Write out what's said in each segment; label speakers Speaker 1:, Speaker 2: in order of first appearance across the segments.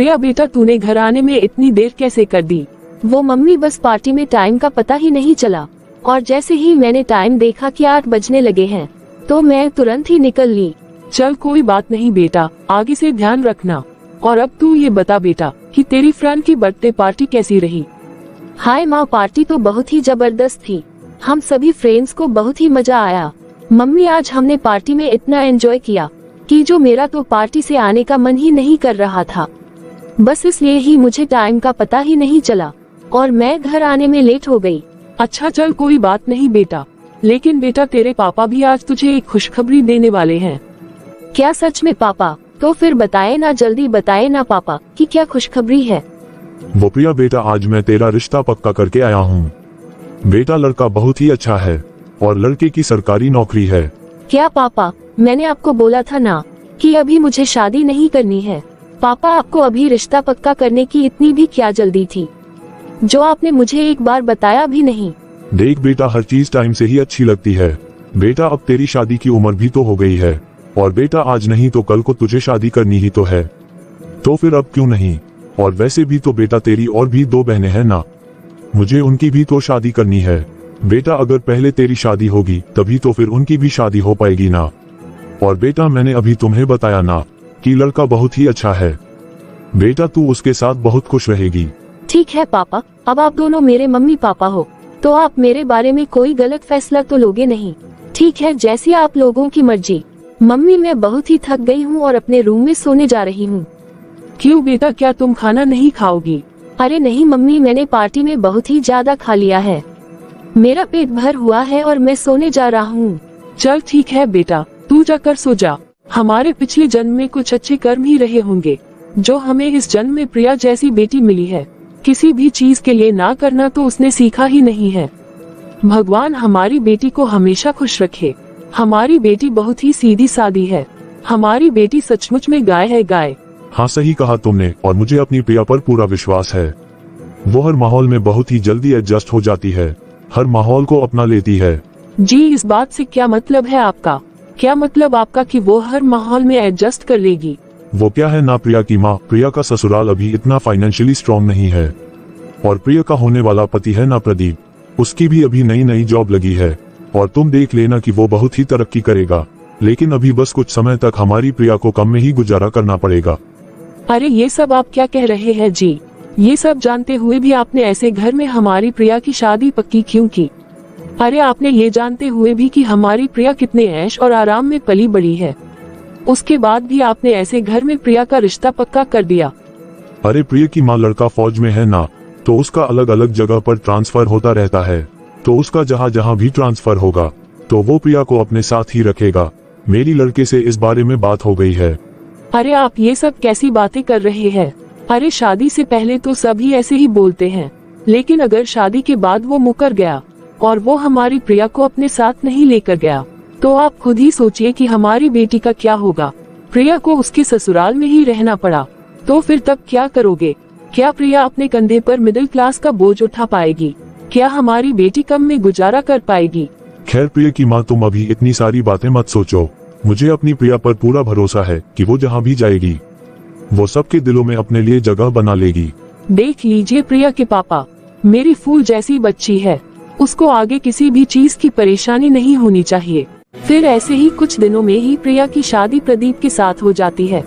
Speaker 1: प्रिया बेटा, तूने घर आने में इतनी देर कैसे कर दी?
Speaker 2: वो मम्मी, बस पार्टी में टाइम का पता ही नहीं चला, और जैसे ही मैंने टाइम देखा कि 8 बजने लगे हैं, तो मैं तुरंत ही निकल ली।
Speaker 1: चल कोई बात नहीं बेटा, आगे से ध्यान रखना। और अब तू ये बता बेटा कि तेरी फ्रेंड की बर्थडे पार्टी कैसी रही?
Speaker 2: हाय माँ, पार्टी तो बहुत ही जबरदस्त थी। हम सभी फ्रेंड्स को बहुत ही मजा आया। मम्मी, आज हमने पार्टी में इतना एंजॉय किया कि जो मेरा तो पार्टी से आने का मन ही नहीं कर रहा था। बस इसलिए ही मुझे टाइम का पता ही नहीं चला और मैं घर आने में लेट हो गई।
Speaker 1: अच्छा चल कोई बात नहीं बेटा, लेकिन बेटा तेरे पापा भी आज तुझे एक खुशखबरी देने वाले हैं।
Speaker 2: क्या सच में पापा? तो फिर बताए ना, जल्दी बताए ना पापा कि क्या खुशखबरी है।
Speaker 3: वो प्रिया बेटा, आज मैं तेरा रिश्ता पक्का करके आया हूँ। बेटा लड़का बहुत ही अच्छा है और लड़के की सरकारी नौकरी है।
Speaker 2: क्या पापा? मैंने आपको बोला था ना कि अभी मुझे शादी नहीं करनी है। पापा, आपको अभी रिश्ता पक्का करने की इतनी भी क्या जल्दी थी, जो आपने मुझे एक बार बताया भी नहीं।
Speaker 3: देख बेटा, हर चीज टाइम से ही अच्छी लगती है। बेटा अब तेरी शादी की उम्र भी तो हो गई है, और बेटा आज नहीं तो कल को तुझे शादी करनी ही तो है, तो फिर अब क्यों नहीं? और वैसे भी तो बेटा तेरी और भी 2 बहनें हैं ना, मुझे उनकी भी तो शादी करनी है। बेटा अगर पहले तेरी शादी होगी तभी तो फिर उनकी भी शादी हो पाएगी ना। और बेटा मैंने अभी तुम्हें बताया ना कि लड़का बहुत ही अच्छा है। बेटा तू उसके साथ बहुत खुश रहेगी।
Speaker 2: ठीक है पापा, अब आप दोनों मेरे मम्मी पापा हो, तो आप मेरे बारे में कोई गलत फैसला तो लोगे नहीं। ठीक है, जैसी आप लोगों की मर्जी। मम्मी, मैं बहुत ही थक गई हूँ और अपने रूम में सोने जा रही हूँ।
Speaker 1: क्यों बेटा, क्या तुम खाना नहीं खाओगी?
Speaker 2: अरे नहीं मम्मी, मैंने पार्टी में बहुत ही ज्यादा खा लिया है, मेरा पेट भर हुआ है और मैं सोने जा रहा हूँ।
Speaker 1: चल ठीक है बेटा, तू जाकर सो जा। हमारे पिछले जन्म में कुछ अच्छे कर्म ही रहे होंगे, जो हमें इस जन्म में प्रिया जैसी बेटी मिली है। किसी भी चीज के लिए ना करना तो उसने सीखा ही नहीं है। भगवान हमारी बेटी को हमेशा खुश रखे। हमारी बेटी बहुत ही सीधी सादी है। हमारी बेटी सचमुच में गाय है, गाय।
Speaker 3: हाँ सही कहा तुमने, और मुझे अपनी प्रिया पर पूरा विश्वास है। वो हर माहौल में बहुत ही जल्दी एडजस्ट हो जाती है, हर माहौल को अपना लेती है।
Speaker 1: जी, इस बात से क्या मतलब है आपका? क्या मतलब आपका कि वो हर माहौल में एडजस्ट कर लेगी?
Speaker 3: वो क्या है ना प्रिया की माँ, प्रिया का ससुराल अभी इतना फाइनेंशियली स्ट्रांग नहीं है, और प्रिया का होने वाला पति है ना प्रदीप, उसकी भी अभी नई नई जॉब लगी है, और तुम देख लेना कि वो बहुत ही तरक्की करेगा। लेकिन अभी बस कुछ समय तक हमारी प्रिया को कम में ही गुजारा करना पड़ेगा।
Speaker 1: अरे ये सब आप क्या कह रहे हैं जी? ये सब जानते हुए भी आपने ऐसे घर में हमारी प्रिया की शादी पक्की क्यों की? अरे आपने ये जानते हुए भी कि हमारी प्रिया कितने ऐश और आराम में पली बड़ी है, उसके बाद भी आपने ऐसे घर में प्रिया का रिश्ता पक्का कर दिया।
Speaker 3: अरे प्रिया की माँ, लड़का फौज में है ना, तो उसका अलग अलग जगह पर ट्रांसफर होता रहता है, तो उसका जहाँ जहाँ भी ट्रांसफर होगा तो वो प्रिया को अपने साथ ही रखेगा। मेरी लड़के से इस बारे में बात हो गई है।
Speaker 1: अरे आप ये सब कैसी बातें कर रहे हैं? अरे शादी से पहले तो सभी ऐसे ही बोलते हैं, लेकिन अगर शादी के बाद वो मुकर गया और वो हमारी प्रिया को अपने साथ नहीं लेकर गया, तो आप खुद ही सोचिए कि हमारी बेटी का क्या होगा। प्रिया को उसके ससुराल में ही रहना पड़ा, तो फिर तब क्या करोगे? क्या प्रिया अपने कंधे पर मिडिल क्लास का बोझ उठा पाएगी? क्या हमारी बेटी कम में गुजारा कर पाएगी?
Speaker 3: खैर प्रिया की माँ, तुम अभी इतनी सारी बातें मत सोचो। मुझे अपनी प्रिया पर पूरा भरोसा है कि वो जहाँ भी जाएगी वो सबके दिलों में अपने लिए जगह बना लेगी।
Speaker 1: देख लीजिए प्रिया के पापा, मेरी फूल जैसी बच्ची है, उसको आगे किसी भी चीज की परेशानी नहीं होनी चाहिए। फिर ऐसे ही कुछ दिनों में ही प्रिया की शादी प्रदीप के साथ हो जाती है।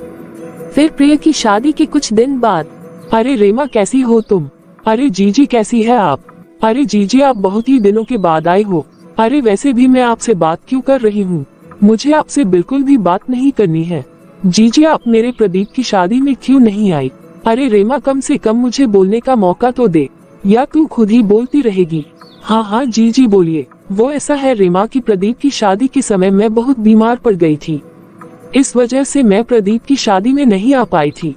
Speaker 1: फिर प्रिया की शादी के कुछ दिन बाद, अरे रेमा कैसी हो तुम? अरे जीजी कैसी है आप? अरे जीजी आप बहुत ही दिनों के बाद आए हो। अरे वैसे भी मैं आपसे बात क्यों कर रही हूँ, मुझे आपसे बिल्कुल भी बात नहीं करनी है। जीजी आप मेरे प्रदीप की शादी में क्यों नहीं आई? अरे रेमा कम से कम मुझे बोलने का मौका तो दे, या तू खुद ही बोलती रहेगी? हाँ हाँ जीजी बोलिए। वो ऐसा है रेमा कि प्रदीप की शादी के समय मैं बहुत बीमार पड़ गई थी, इस वजह से मैं प्रदीप की शादी में नहीं आ पाई थी।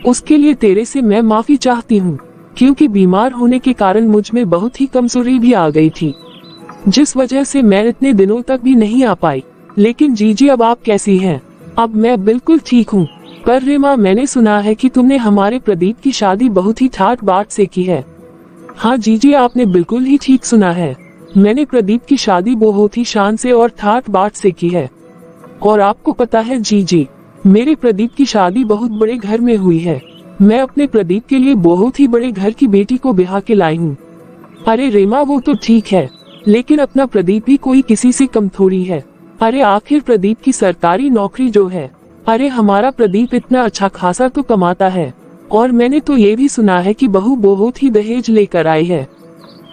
Speaker 1: उसके लिए तेरे से मैं माफी चाहती हूँ, क्योंकि बीमार होने के कारण मुझ में बहुत ही कमजोरी भी आ गई थी, जिस वजह से मैं इतने दिनों तक भी नहीं आ पाई। लेकिन जीजी अब आप कैसी हैं? अब मैं बिल्कुल ठीक हूँ। पर रेमा मैंने सुना है कि तुमने हमारे प्रदीप की शादी बहुत ही ठाट बाट से की है। हाँ जीजी आपने बिल्कुल ही ठीक सुना है, मैंने प्रदीप की शादी बहुत ही शान से और ठाट बाट से की है। और आपको पता है जीजी, मेरे प्रदीप की शादी बहुत बड़े घर में हुई है, मैं अपने प्रदीप के लिए बहुत ही बड़े घर की बेटी को ब्याह के लाई हूँ। अरे रेमा वो तो ठीक है, लेकिन अपना प्रदीप भी कोई किसी से कम थोड़ी है। अरे आखिर प्रदीप की सरकारी नौकरी जो है, अरे हमारा प्रदीप इतना अच्छा खासा तो कमाता है। और मैंने तो ये भी सुना है कि बहू बहुत ही दहेज लेकर आई है।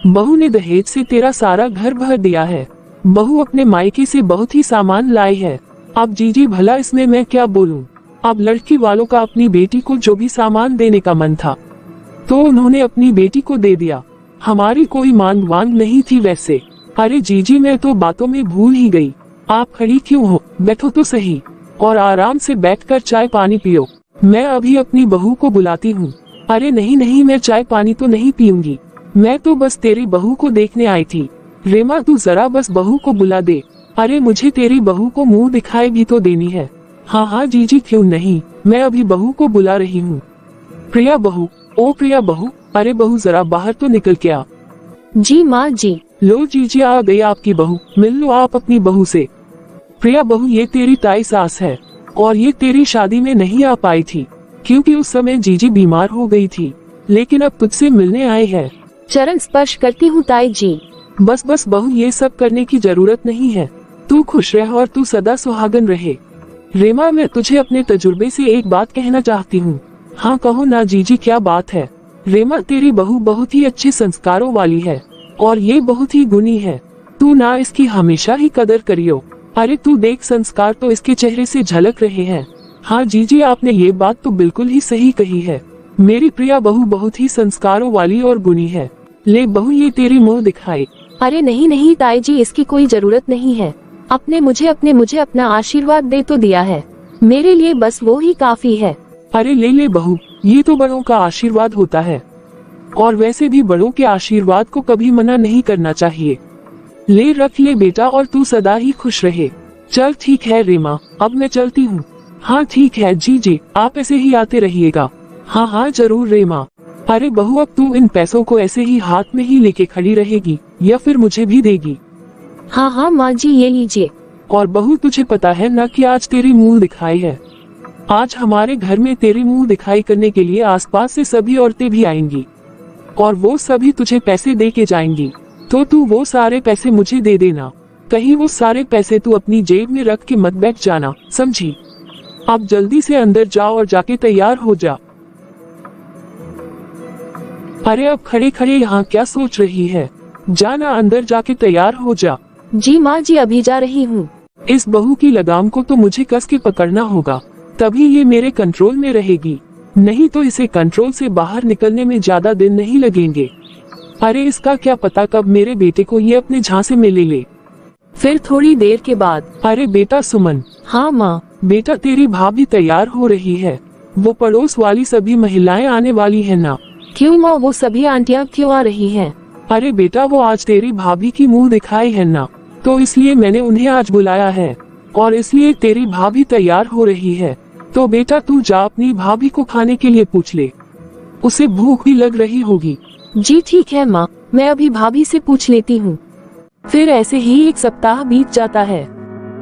Speaker 1: बहू ने दहेज से तेरा सारा घर भर दिया है। बहू अपने मायके से बहुत ही सामान लाई है। अब जीजी भला इसमें मैं क्या बोलूं। अब लड़की वालों का अपनी बेटी को जो भी सामान देने का मन था तो उन्होंने अपनी बेटी को दे दिया। हमारी कोई मांग वांग नहीं थी वैसे। अरे जीजी मैं तो बातों में भूल ही गई। आप खड़ी क्यों हो, बैठो तो सही और आराम से बैठकर चाय पानी पियो। मैं अभी अपनी बहू को बुलाती हूँ। अरे नहीं नहीं, मैं चाय पानी तो नहीं पीऊंगी, मैं तो बस तेरी बहू को देखने आई थी। रेमा तू जरा बस बहू को बुला दे। अरे मुझे तेरी बहू को मुंह दिखाई भी तो देनी है। हाँ हाँ जीजी क्यों नहीं, मैं अभी बहू को बुला रही हूँ। प्रिया बहू, ओ प्रिया बहू, अरे बहू जरा बाहर तो निकल के आ।
Speaker 2: जी माँ जी।
Speaker 1: लो जीजी आ गई आपकी बहू, मिल लो आप अपनी बहू से। प्रिया बहू ये तेरी ताई सास है और ये तेरी शादी में नहीं आ पाई थी क्योंकि उस समय जीजी बीमार हो गई थी, लेकिन अब तुझसे मिलने आए हैं।
Speaker 2: चरण स्पर्श करती हूँ ताई जी।
Speaker 1: बस बस बहू ये सब करने की जरूरत नहीं है। तू खुश रह और तू सदा सुहागन रहे। रेमा मैं तुझे अपने तजुर्बे से एक बात कहना चाहती हूँ। हाँ कहो ना जीजी, क्या बात है। रेमा तेरी बहू बहुत ही अच्छे संस्कारों वाली है और ये बहुत ही गुणी है। तू ना इसकी हमेशा ही कदर करियो। अरे तू देख, संस्कार तो इसके चेहरे से झलक रहे हैं। हाँ जीजी आपने ये बात तो बिल्कुल ही सही कही है। मेरी प्रिया बहू बहुत ही संस्कारों वाली और गुणी है। ले बहू ये तेरी मुँह दिखाए।
Speaker 2: अरे नहीं नहीं ताई जी, इसकी कोई जरूरत नहीं है। आपने मुझे अपना आशीर्वाद दे तो दिया है, मेरे लिए बस वो ही काफी है।
Speaker 1: अरे ले ले बहू, ये तो बड़ों का आशीर्वाद होता है और वैसे भी बड़ों के आशीर्वाद को कभी मना नहीं करना चाहिए। ले रख ले बेटा और तू सदा ही खुश रहे। चल ठीक है रेमा, अब मैं चलती हूँ। हाँ ठीक है जीजी, आप ऐसे ही आते रहिएगा। हाँ हाँ जरूर रेमा। अरे बहू अब तू इन पैसों को ऐसे ही हाथ में ही लेके खड़ी रहेगी या फिर मुझे भी देगी?
Speaker 2: हाँ हाँ माँ जी ये लीजिए।
Speaker 1: और बहू तुझे पता है ना कि आज तेरी मुंह दिखाई है। आज हमारे घर में तेरी मुंह दिखाई करने के लिए आसपास से सभी औरतें भी आएंगी और वो सभी तुझे पैसे दे के जाएंगी, तो तू वो सारे पैसे मुझे दे देना। कहीं वो सारे पैसे तू अपनी जेब में रख के मत बैठ जाना, समझी? अब जल्दी से अंदर जाओ और जाके तैयार हो जा। अरे अब खड़े खड़े यहाँ क्या सोच रही है, जाना अंदर जाके तैयार हो जा।
Speaker 2: जी माँ जी अभी जा रही हूँ।
Speaker 1: इस बहू की लगाम को तो मुझे कस के पकड़ना होगा, तभी ये मेरे कंट्रोल में रहेगी, नहीं तो इसे कंट्रोल से बाहर निकलने में ज्यादा दिन नहीं लगेंगे। अरे इसका क्या पता कब मेरे बेटे को ये अपने झांसे में ले ले। फिर थोड़ी देर के बाद, अरे बेटा सुमन।
Speaker 2: हाँ माँ।
Speaker 1: बेटा तेरी भाभी तैयार हो रही है, वो पड़ोस वाली सभी महिलाएं आने वाली है ना।
Speaker 2: क्यों माँ, वो सभी आंटियाँ क्यों आ रही हैं?
Speaker 1: अरे बेटा वो आज तेरी भाभी की मुंह दिखाई है ना, तो इसलिए मैंने उन्हें आज बुलाया है और इसलिए तेरी भाभी तैयार हो रही है। तो बेटा तू जा अपनी भाभी को खाने के लिए पूछ ले, उसे भूख भी लग रही होगी।
Speaker 2: जी ठीक है माँ, मैं अभी भाभी से पूछ लेती हूँ।
Speaker 1: फिर ऐसे ही एक सप्ताह बीत जाता है।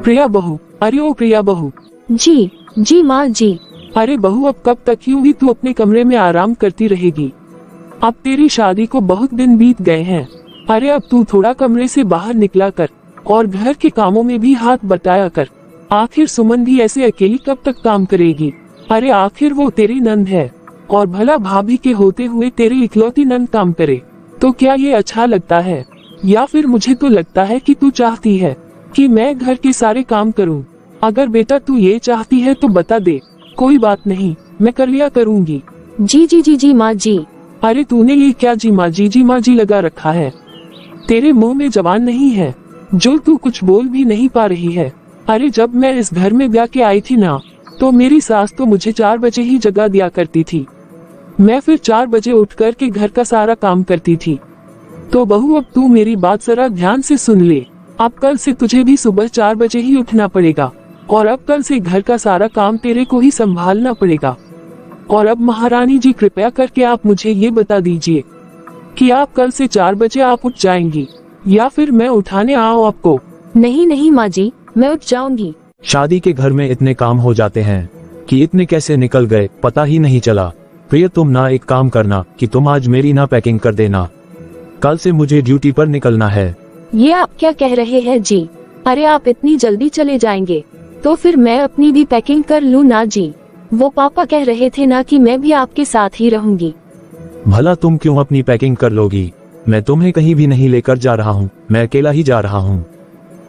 Speaker 1: प्रिया बहू, अरे ओ प्रिया बहू।
Speaker 2: जी माँ जी।
Speaker 1: अरे बहू अब कब तक यूं ही तू अपने कमरे में आराम करती रहेगी? अब तेरी शादी को बहुत दिन बीत गए हैं। अरे अब तू थोड़ा कमरे से बाहर निकला कर और घर के कामों में भी हाथ बटाया कर। आखिर सुमन भी ऐसे अकेली कब तक काम करेगी? अरे आखिर वो तेरी नंद है और भला भाभी के होते हुए तेरी इकलौती नंद काम करे तो क्या ये अच्छा लगता है? या फिर मुझे तो लगता है कि तू चाहती है कि मैं घर के सारे काम करूं। अगर बेटा तू ये चाहती है तो बता दे, कोई बात नहीं, मैं कर लिया करूंगी।
Speaker 2: जी माँ जी।
Speaker 1: अरे तूने ये क्या जी माँ जी लगा रखा है? तेरे मुंह में जबान नहीं है जो तू कुछ बोल भी नहीं पा रही है। अरे जब मैं इस घर में ब्याह के आई थी ना, तो मेरी सास तो मुझे 4 बजे ही जगा दिया करती थी। मैं फिर 4 बजे उठ कर के घर का सारा काम करती थी। तो बहू अब तू मेरी बात जरा ध्यान से सुन ले। अब कल से तुझे भी सुबह 4 बजे ही उठना पड़ेगा और अब कल से घर का सारा काम तेरे को ही संभालना पड़ेगा। और अब महारानी जी कृपया करके आप मुझे ये बता दीजिए कि आप कल से 4 बजे आप उठ जाएंगी या फिर मैं उठाने आऊँ आपको?
Speaker 2: नहीं माँ जी, मैं उठ जाऊंगी।
Speaker 4: शादी के घर में इतने काम हो जाते हैं कि इतने कैसे निकल गए पता ही नहीं चला। प्रिया तुम ना एक काम करना कि तुम आज मेरी ना पैकिंग कर देना, कल से मुझे ड्यूटी पर निकलना है।
Speaker 2: ये आप क्या कह रहे हैं जी? अरे आप इतनी जल्दी चले जाएंगे तो फिर मैं अपनी भी पैकिंग कर लूँ ना जी? वो पापा कह रहे थे ना कि मैं भी आपके साथ ही रहूंगी।
Speaker 4: भला तुम क्यों अपनी पैकिंग कर लोगी? मैं तुम्हें कहीं भी नहीं लेकर जा रहा हूँ, मैं अकेला ही जा रहा हूँ।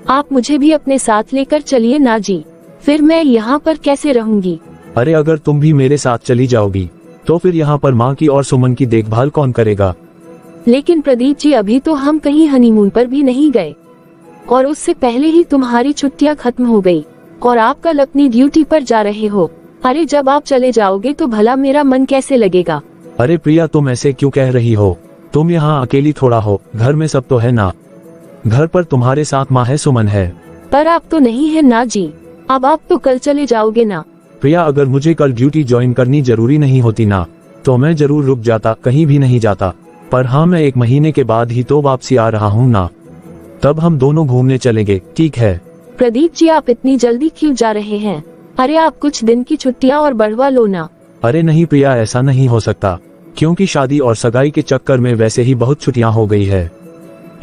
Speaker 2: आप मुझे भी अपने साथ लेकर चलिए ना जी, फिर मैं यहाँ पर कैसे रहूंगी?
Speaker 4: अरे अगर तुम भी मेरे साथ चली जाओगी तो फिर यहाँ पर माँ की और सुमन की देखभाल कौन करेगा?
Speaker 2: लेकिन प्रदीप जी अभी तो हम कहीं हनीमून पर भी नहीं गए और उससे पहले ही तुम्हारी छुट्टियाँ खत्म हो गई और आप कल अपनी ड्यूटी पर जा रहे हो। अरे जब आप चले जाओगे तो भला मेरा मन कैसे लगेगा?
Speaker 4: अरे प्रिया तुम ऐसे क्यों कह रही हो? तुम यहाँ अकेली थोड़ा हो, घर में सब तो है ना। घर पर तुम्हारे साथ माँ है, सुमन है।
Speaker 2: पर आप तो नहीं है ना जी, अब आप तो कल चले जाओगे ना।
Speaker 4: प्रिया अगर मुझे कल ड्यूटी ज्वाइन करनी जरूरी नहीं होती ना तो मैं जरूर रुक जाता, कहीं भी नहीं जाता। पर हाँ मैं 1 महीने के बाद ही तो वापसी आ रहा हूँ ना, तब हम दोनों घूमने चलेंगे, ठीक है?
Speaker 2: प्रदीप जी आप इतनी जल्दी क्यों जा रहे हैं? अरे आप कुछ दिन की छुट्टियाँ और बढ़वा लो ना।
Speaker 4: अरे नहीं प्रिया ऐसा नहीं हो सकता, क्योंकि शादी और सगाई के चक्कर में वैसे ही बहुत छुट्टियां हो गई है,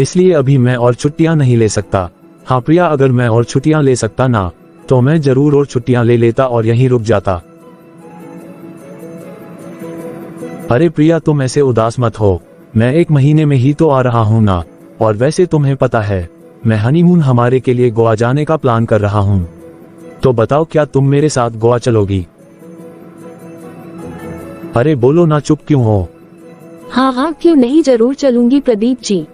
Speaker 4: इसलिए अभी मैं और छुट्टियां नहीं ले सकता। हाँ प्रिया अगर मैं और छुट्टियां ले सकता ना तो मैं जरूर और छुट्टियां ले लेता और यहीं रुक जाता। अरे प्रिया तुम ऐसे उदास मत हो, मैं 1 महीने में ही तो आ रहा हूँ ना, और वैसे तुम्हें पता है मैं हनीमून हमारे के लिए गोवा जाने का प्लान कर रहा हूँ। तो बताओ क्या तुम मेरे साथ गोवा चलोगी? अरे बोलो ना, चुप क्यों हो?
Speaker 2: हाँ हाँ क्यों नहीं, जरूर चलूंगी प्रदीप जी।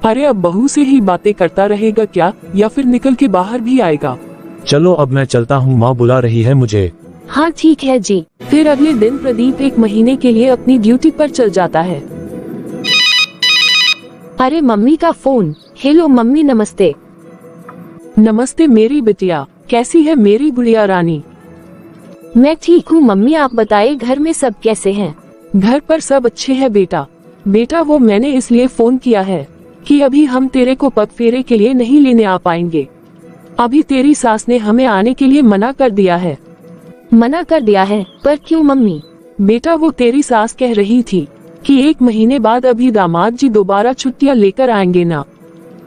Speaker 1: अरे अब बहू से ही बातें करता रहेगा क्या, या फिर निकल के बाहर भी आएगा?
Speaker 4: चलो अब मैं चलता हूँ, माँ बुला रही है मुझे।
Speaker 2: हाँ ठीक है जी।
Speaker 1: फिर अगले दिन प्रदीप 1 महीने के लिए अपनी ड्यूटी पर चल जाता है।
Speaker 2: अरे मम्मी का फोन। हेलो मम्मी, नमस्ते।
Speaker 1: नमस्ते मेरी बिटिया, कैसी है मेरी गुड़िया रानी?
Speaker 2: मैं ठीक हूँ मम्मी, आप बताइए घर में सब कैसे हैं?
Speaker 1: घर पर सब अच्छे हैं बेटा। बेटा वो मैंने इसलिए फोन किया है कि अभी हम तेरे को पग फेरे के लिए नहीं लेने आ पाएंगे। अभी तेरी सास ने हमें आने के लिए मना कर दिया है।
Speaker 2: मना कर दिया है? पर क्यों मम्मी?
Speaker 1: बेटा वो तेरी सास कह रही थी कि 1 महीने बाद अभी दामाद जी दोबारा छुट्टियां लेकर आएंगे ना,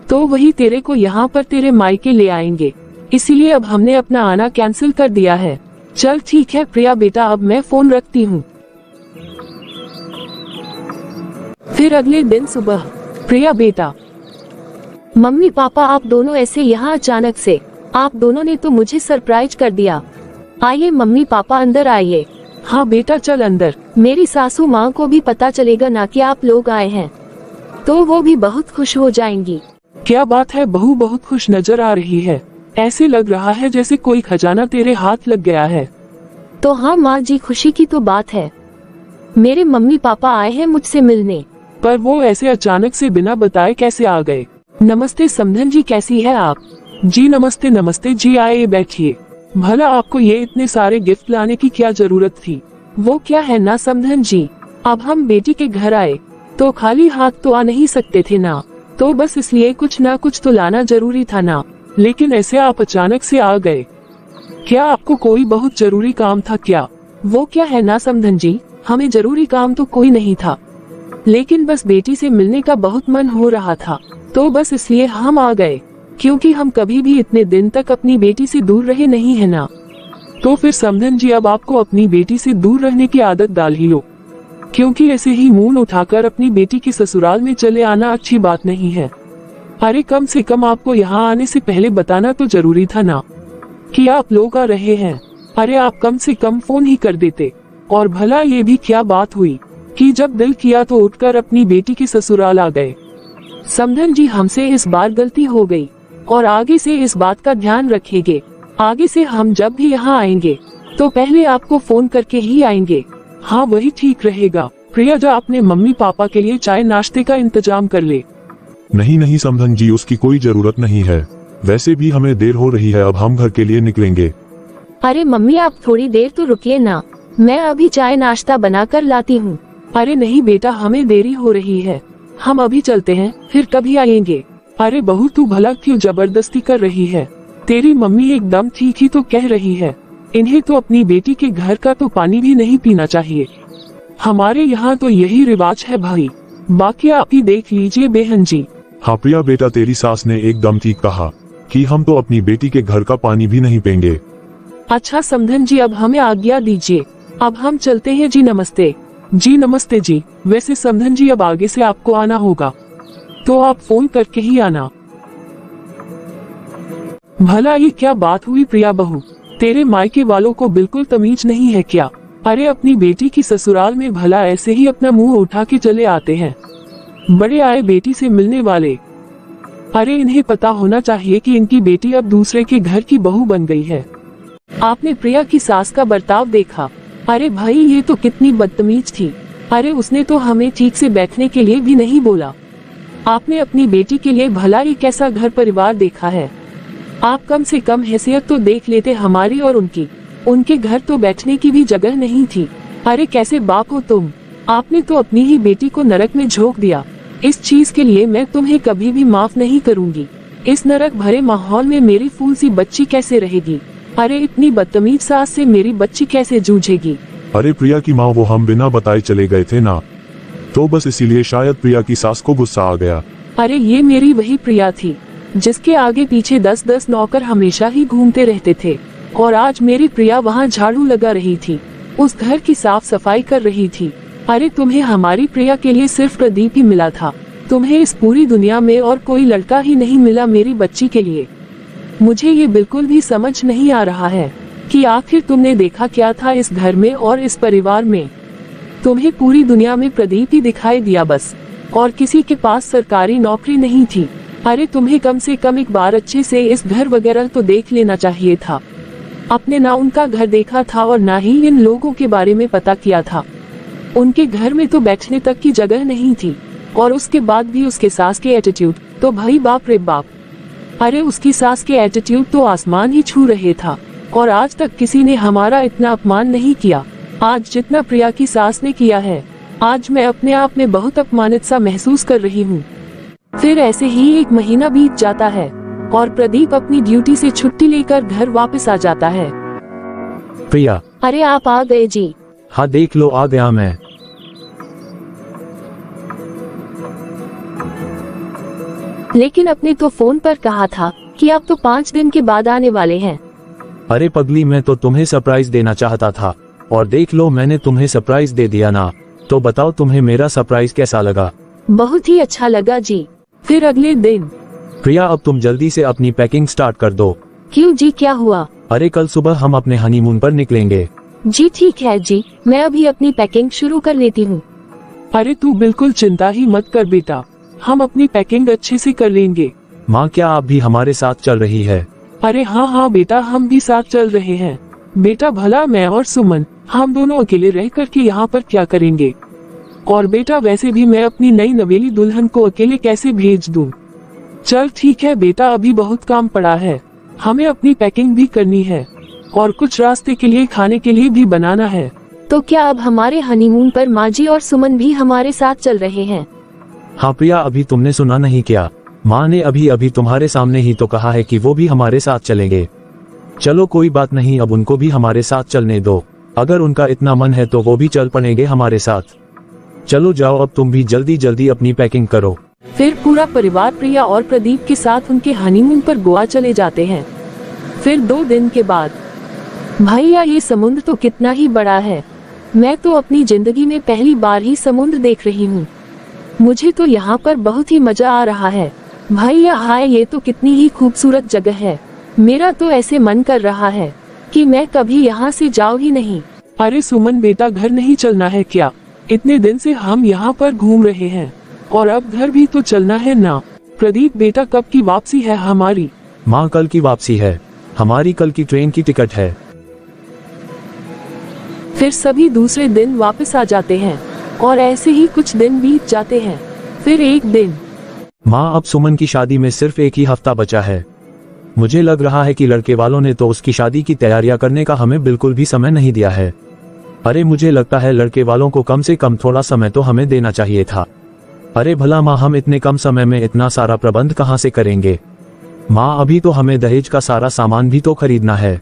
Speaker 1: तो वही तेरे को यहाँ पर तेरे मायके ले आएंगे, इसीलिए अब हमने अपना आना कैंसिल कर दिया है। चल ठीक है प्रिया बेटा, अब मैं फोन रखती हूँ। फिर अगले दिन सुबह, प्रिया बेटा।
Speaker 2: मम्मी पापा आप दोनों ऐसे यहाँ अचानक से? आप दोनों ने तो मुझे सरप्राइज कर दिया। आइए मम्मी पापा अंदर आइए।
Speaker 1: हाँ बेटा चल अंदर।
Speaker 2: मेरी सासू माँ को भी पता चलेगा ना कि आप लोग आए हैं, तो वो भी बहुत खुश हो जाएंगी।
Speaker 1: क्या बात है, बहू बहुत खुश नजर आ रही है, ऐसे लग रहा है जैसे कोई खजाना तेरे हाथ लग गया है।
Speaker 2: तो हाँ माँ जी, खुशी की तो बात है। मेरे मम्मी पापा आए हैं मुझसे मिलने।
Speaker 1: पर वो ऐसे अचानक से बिना बताए कैसे आ गए? नमस्ते समधन जी, कैसी है आप? जी नमस्ते नमस्ते जी, आइए बैठिए। भला आपको ये इतने सारे गिफ्ट लाने की क्या जरूरत थी? वो क्या है ना समधन जी, अब हम बेटी के घर आए तो खाली हाथ तो आ नहीं सकते थे ना, तो बस इसलिए कुछ ना कुछ तो लाना जरूरी था ना। लेकिन ऐसे आप अचानक से आ गए, क्या आपको कोई बहुत जरूरी काम था क्या? वो क्या है ना समधन जी, हमें जरूरी काम तो कोई नहीं था, लेकिन बस बेटी से मिलने का बहुत मन हो रहा था, तो बस इसलिए हम आ गए, क्योंकि हम कभी भी इतने दिन तक अपनी बेटी से दूर रहे नहीं है ना। तो फिर समधन जी अब आपको अपनी बेटी से दूर रहने की आदत डाल ही लो, क्योंकि ऐसे ही मुंह उठाकर अपनी बेटी की ससुराल में चले आना अच्छी बात नहीं है। अरे कम से कम आपको यहाँ आने से पहले बताना तो जरूरी था ना कि आप लोग आ रहे हैं। अरे आप कम से कम फोन ही कर देते। और भला ये भी क्या बात हुई कि जब दिल किया तो उठकर अपनी बेटी के ससुराल आ गए। समधन जी हमसे इस बार गलती हो गई और आगे से इस बात का ध्यान रखेंगे। आगे से हम जब भी यहाँ आएंगे तो पहले आपको फोन करके ही आएंगे। हाँ वही ठीक रहेगा। प्रिया जा अपने मम्मी पापा के लिए चाय नाश्ते का इंतजाम कर ले।
Speaker 3: नहीं नहीं समधन जी, उसकी कोई जरूरत नहीं है, वैसे भी हमें देर हो रही है, अब हम घर के लिए निकलेंगे।
Speaker 2: अरे मम्मी आप थोड़ी देर तो रुकिए ना, मैं अभी चाय नाश्ता बना कर लाती हूँ।
Speaker 1: अरे नहीं बेटा, हमें देरी हो रही है, हम अभी चलते हैं, फिर कभी आएंगे। अरे बहू तू भला क्यों जबरदस्ती कर रही है? तेरी मम्मी एकदम ठीक ही तो कह रही है, इन्हें तो अपनी बेटी के घर का तो पानी भी नहीं पीना चाहिए। हमारे यहाँ तो यही रिवाज है भाई, बाकी आप ही देख लीजिए बहन जी।
Speaker 3: हाँ प्रिया बेटा, तेरी सास ने एकदम ठीक कहा कि हम तो अपनी बेटी के घर का पानी भी नहीं पेंगे।
Speaker 1: अच्छा समधन जी, अब हमें आज्ञा दीजिए, अब हम चलते हैं जी। नमस्ते जी। नमस्ते जी। वैसे समधन जी, अब आगे से आपको आना होगा तो आप फोन करके ही आना। भला ये क्या बात हुई प्रिया बहू, तेरे मायके वालों को बिल्कुल तमीज नहीं है क्या? अरे अपनी बेटी की ससुराल में भला ऐसे ही अपना मुंह उठा के चले आते हैं। बड़े आए बेटी से मिलने वाले। अरे इन्हें पता होना चाहिए कि इनकी बेटी अब दूसरे के घर की बहू बन गई है। आपने प्रिया की सास का बर्ताव देखा? अरे भाई ये तो कितनी बदतमीज थी। अरे उसने तो हमें ठीक से बैठने के लिए भी नहीं बोला। आपने अपनी बेटी के लिए भला ही कैसा घर परिवार देखा है? आप कम से कम हैसियत तो देख लेते हमारी और उनकी। उनके घर तो बैठने की भी जगह नहीं थी। अरे कैसे बाप हो तुम? आपने तो अपनी ही बेटी को नरक में झोंक दिया। इस चीज के लिए मैं तुम्हें कभी भी माफ नहीं करूंगी। इस नरक भरे माहौल में मेरी फूल सी बच्ची कैसे रहेगी? अरे इतनी बदतमीज सास से मेरी बच्ची कैसे जूझेगी?
Speaker 3: अरे प्रिया की माँ वो हम बिना बताए चले गए थे ना, तो बस इसीलिए शायद प्रिया की सास को गुस्सा आ गया।
Speaker 1: अरे ये मेरी वही प्रिया थी जिसके आगे पीछे 10-10 नौकर हमेशा ही घूमते रहते थे, और आज मेरी प्रिया वहाँ झाड़ू लगा रही थी, उस घर की साफ सफाई कर रही थी। अरे तुम्हें हमारी प्रिया के लिए सिर्फ प्रदीप ही मिला था, तुम्हें इस पूरी दुनिया में और कोई लड़का ही नहीं मिला मेरी बच्ची के लिए। मुझे ये बिल्कुल भी समझ नहीं आ रहा है कि आखिर तुमने देखा क्या था इस घर में और इस परिवार में। तुम्हें पूरी दुनिया में प्रदीप ही दिखाई दिया बस, और किसी के पास सरकारी नौकरी नहीं थी। अरे तुम्हें कम से कम एक बार अच्छे से इस घर वगैरह तो देख लेना चाहिए था। अपने ना उनका घर देखा था और ना ही इन लोगों के बारे में पता किया था। उनके घर में तो बैठने तक की जगह नहीं थी, और उसके बाद भी उसके सास के एटीट्यूड तो भाई बाप रे बाप। अरे उसकी सास के एटीट्यूड तो आसमान ही छू रहे था, और आज तक किसी ने हमारा इतना अपमान नहीं किया आज जितना प्रिया की सास ने किया है। आज मैं अपने आप में बहुत अपमानित सा महसूस कर रही हूँ। फिर ऐसे ही 1 महीना बीत जाता है और प्रदीप अपनी ड्यूटी से छुट्टी लेकर घर वापस आ जाता है।
Speaker 4: प्रिया,
Speaker 2: अरे आप आ गए जी।
Speaker 4: हाँ देख लो आ गया मैं।
Speaker 2: लेकिन अपने तो फोन पर कहा था कि आप तो 5 दिन के बाद आने वाले हैं।
Speaker 4: अरे पगली, मैं तो तुम्हें सरप्राइज देना चाहता था, और देख लो मैंने तुम्हें सरप्राइज दे दिया ना। तो बताओ तुम्हें मेरा सरप्राइज कैसा लगा?
Speaker 2: बहुत ही अच्छा लगा जी।
Speaker 1: फिर अगले दिन।
Speaker 4: प्रिया अब तुम जल्दी से अपनी पैकिंग स्टार्ट कर दो।
Speaker 2: क्यों जी, क्या हुआ?
Speaker 4: अरे कल सुबह हम अपने हनीमून पर निकलेंगे।
Speaker 2: जी ठीक है जी, मैं अभी अपनी पैकिंग शुरू कर लेती हूँ।
Speaker 1: अरे तू बिल्कुल चिंता ही मत कर बेटा, हम अपनी पैकिंग अच्छे से कर लेंगे।
Speaker 4: माँ क्या आप भी हमारे साथ चल रही है?
Speaker 1: अरे हाँ बेटा, हम भी साथ चल रहे हैं। बेटा भला मैं और सुमन हम दोनों अकेले रह कर के यहाँ पर क्या करेंगे? और बेटा वैसे भी मैं अपनी नई नवेली दुल्हन को अकेले कैसे भेज दूँ? चल ठीक है बेटा, अभी बहुत काम पड़ा है, हमें अपनी पैकिंग भी करनी है और कुछ रास्ते के लिए खाने के लिए भी बनाना है।
Speaker 2: तो क्या अब हमारे हनीमून पर माँ जी और सुमन भी हमारे साथ चल रहे हैं?
Speaker 4: हाँ प्रिया, अभी तुमने सुना नहीं क्या? माँ ने अभी तुम्हारे सामने ही तो कहा है कि वो भी हमारे साथ चलेंगे। चलो कोई बात नहीं, अब उनको भी हमारे साथ चलने दो। अगर उनका इतना मन है तो वो भी चल पड़ेंगे हमारे साथ। चलो जाओ, अब तुम भी जल्दी जल्दी अपनी पैकिंग करो।
Speaker 1: फिर पूरा परिवार प्रिया और प्रदीप के साथ उनके हनीमून पर गोवा चले जाते हैं। फिर 2 दिन के बाद।
Speaker 2: भैया ये समुद्र तो कितना ही बड़ा है, मैं तो अपनी जिंदगी में पहली बार ही समुद्र देख रही हूँ। मुझे तो यहाँ पर बहुत ही मजा आ रहा है। भैया हाय, ये तो कितनी ही खूबसूरत जगह है। मेरा तो ऐसे मन कर रहा है कि मैं कभी यहाँ से जाऊँ ही नहीं।
Speaker 1: अरे सुमन बेटा, घर नहीं चलना है क्या? इतने दिन से हम यहाँ पर घूम रहे हैं और अब घर भी तो चलना है ना। प्रदीप बेटा, कब की वापसी है हमारी?
Speaker 4: माँ कल की वापसी है हमारी, कल की ट्रेन की टिकट है।
Speaker 1: फिर सभी दूसरे दिन वापस आ जाते हैं और ऐसे ही कुछ दिन बीत जाते हैं। फिर एक दिन।
Speaker 4: माँ अब सुमन की शादी में सिर्फ 1 ही हफ्ता बचा है। मुझे लग रहा है कि लड़के वालों ने तो उसकी शादी की तैयारियां करने का हमें बिल्कुल भी समय नहीं दिया है। अरे मुझे लगता है लड़के वालों को कम से कम थोड़ा समय तो हमें देना चाहिए था। अरे भला माँ, हम इतने कम समय में इतना सारा प्रबंध कहाँ से करेंगे? माँ अभी तो हमें दहेज का सारा सामान भी तो खरीदना है।